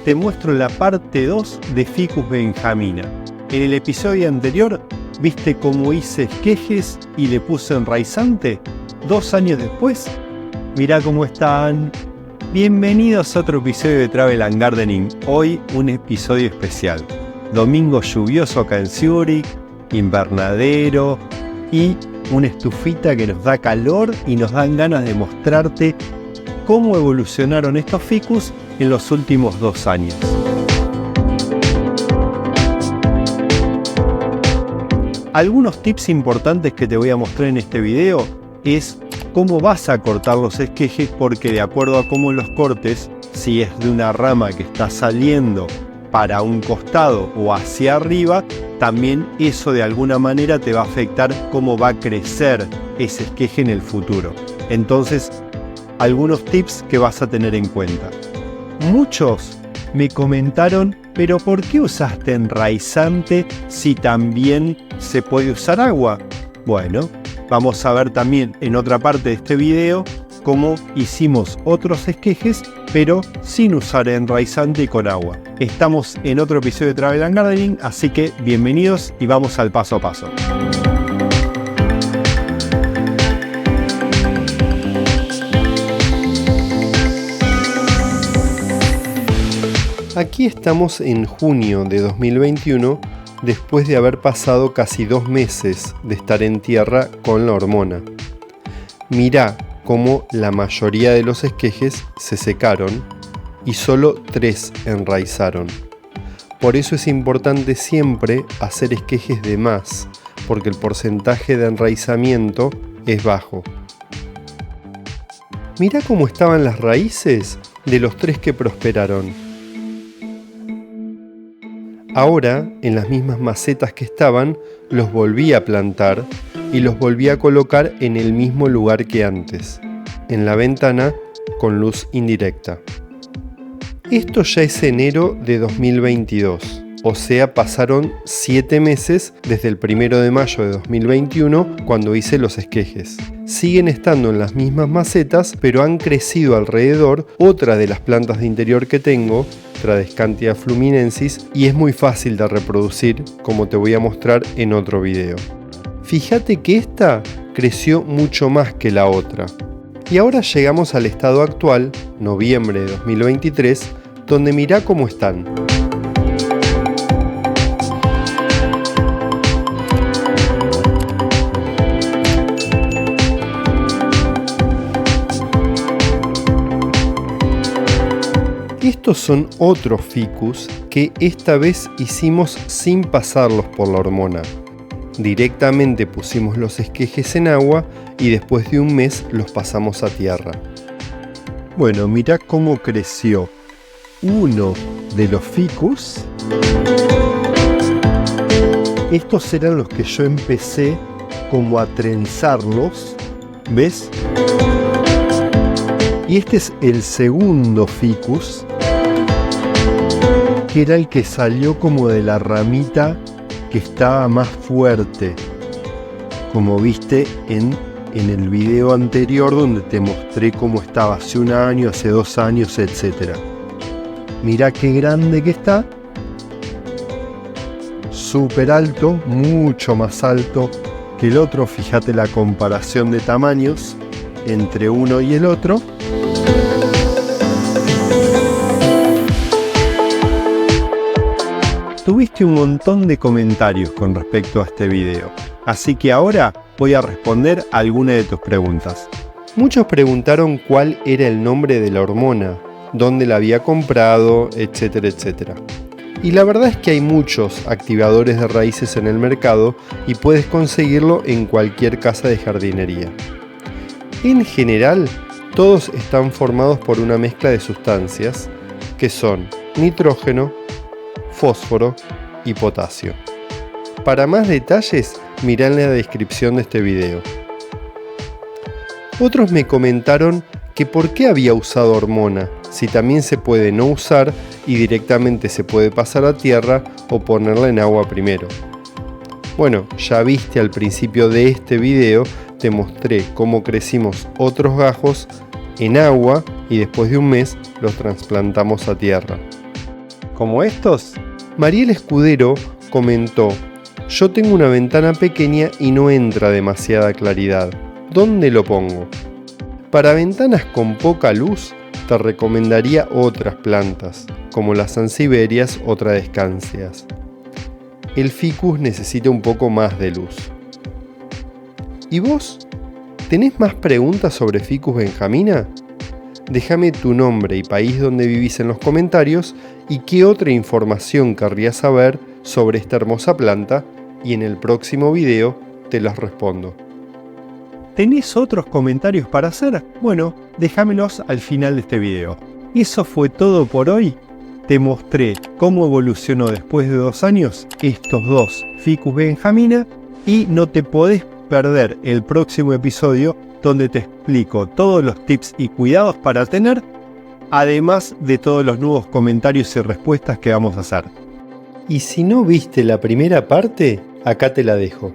te muestro la parte 2 de Ficus benjamina. En el episodio anterior, ¿viste cómo hice esquejes y le puse enraizante? 2 años después, mirá cómo están. Bienvenidos a otro episodio de Travel and Gardening. Hoy un episodio especial. Domingo lluvioso acá en Zurich, invernadero y una estufita que nos da calor y nos dan ganas de mostrarte cómo evolucionaron estos ficus en los últimos 2 años. Algunos tips importantes que te voy a mostrar en este video es cómo vas a cortar los esquejes, porque de acuerdo a cómo los cortes, si es de una rama que está saliendo para un costado o hacia arriba, también eso de alguna manera te va a afectar cómo va a crecer ese esqueje en el futuro. Entonces, algunos tips que vas a tener en cuenta. Muchos me comentaron, pero ¿por qué usaste enraizante si también se puede usar agua? Bueno, vamos a ver también en otra parte de este video cómo hicimos otros esquejes, pero sin usar enraizante y con agua. Estamos en otro episodio de Travel and Gardening, así que bienvenidos y vamos al paso a paso. Aquí estamos en junio de 2021, después de haber pasado casi 2 meses de estar en tierra con la hormona. Mirá cómo la mayoría de los esquejes se secaron y solo 3 enraizaron. Por eso es importante siempre hacer esquejes de más, porque el porcentaje de enraizamiento es bajo. Mirá cómo estaban las raíces de los 3 que prosperaron. Ahora, en las mismas macetas que estaban, los volví a plantar y los volví a colocar en el mismo lugar que antes, en la ventana con luz indirecta. Esto ya es enero de 2022, o sea, pasaron 7 meses desde el 1 de mayo de 2021 cuando hice los esquejes. Siguen estando en las mismas macetas, pero han crecido alrededor otra de las plantas de interior que tengo, Tradescantia fluminensis, y es muy fácil de reproducir, como te voy a mostrar en otro video. Fíjate que esta creció mucho más que la otra. Y ahora llegamos al estado actual, noviembre de 2023, donde mirá cómo están. Estos son otros ficus que esta vez hicimos sin pasarlos por la hormona. Directamente pusimos los esquejes en agua y después de un mes los pasamos a tierra. Bueno, mirá cómo creció uno de los ficus. Estos eran los que yo empecé como a trenzarlos, ¿ves? Y este es el segundo ficus, que era el que salió como de la ramita que estaba más fuerte, como viste en el video anterior donde te mostré cómo estaba hace 1 año, hace 2 años, etc. Mirá qué grande que está, súper alto, mucho más alto que el otro. Fíjate la comparación de tamaños entre uno y el otro. Tuviste un montón de comentarios con respecto a este video, así que ahora voy a responder algunas de tus preguntas. Muchos preguntaron cuál era el nombre de la hormona, dónde la había comprado, etcétera, etcétera. Y la verdad es que hay muchos activadores de raíces en el mercado y puedes conseguirlo en cualquier casa de jardinería. En general, todos están formados por una mezcla de sustancias que son nitrógeno, fósforo y potasio. Para más detalles, mirá en la descripción de este video. Otros me comentaron que por qué había usado hormona, si también se puede no usar y directamente se puede pasar a tierra o ponerla en agua primero. Bueno, ya viste al principio de este video, te mostré cómo crecimos otros gajos en agua y después de un mes los trasplantamos a tierra. como estos. Mariel Escudero comentó: yo tengo una ventana pequeña y no entra demasiada claridad. ¿Dónde lo pongo? Para ventanas con poca luz, te recomendaría otras plantas, como las sanseverias o tradescancias. El ficus necesita un poco más de luz. ¿Y vos? ¿Tenés más preguntas sobre Ficus benjamina? Déjame tu nombre y país donde vivís en los comentarios y qué otra información querrías saber sobre esta hermosa planta, y en el próximo video te las respondo. ¿Tenés otros comentarios para hacer? Bueno, déjamelos al final de este video. Eso fue todo por hoy. Te mostré cómo evolucionó después de 2 años estos dos Ficus benjamina y no te podés perder el próximo episodio donde te explico todos los tips y cuidados para tener, además de todos los nuevos comentarios y respuestas que vamos a hacer. Y si no viste la primera parte, acá te la dejo.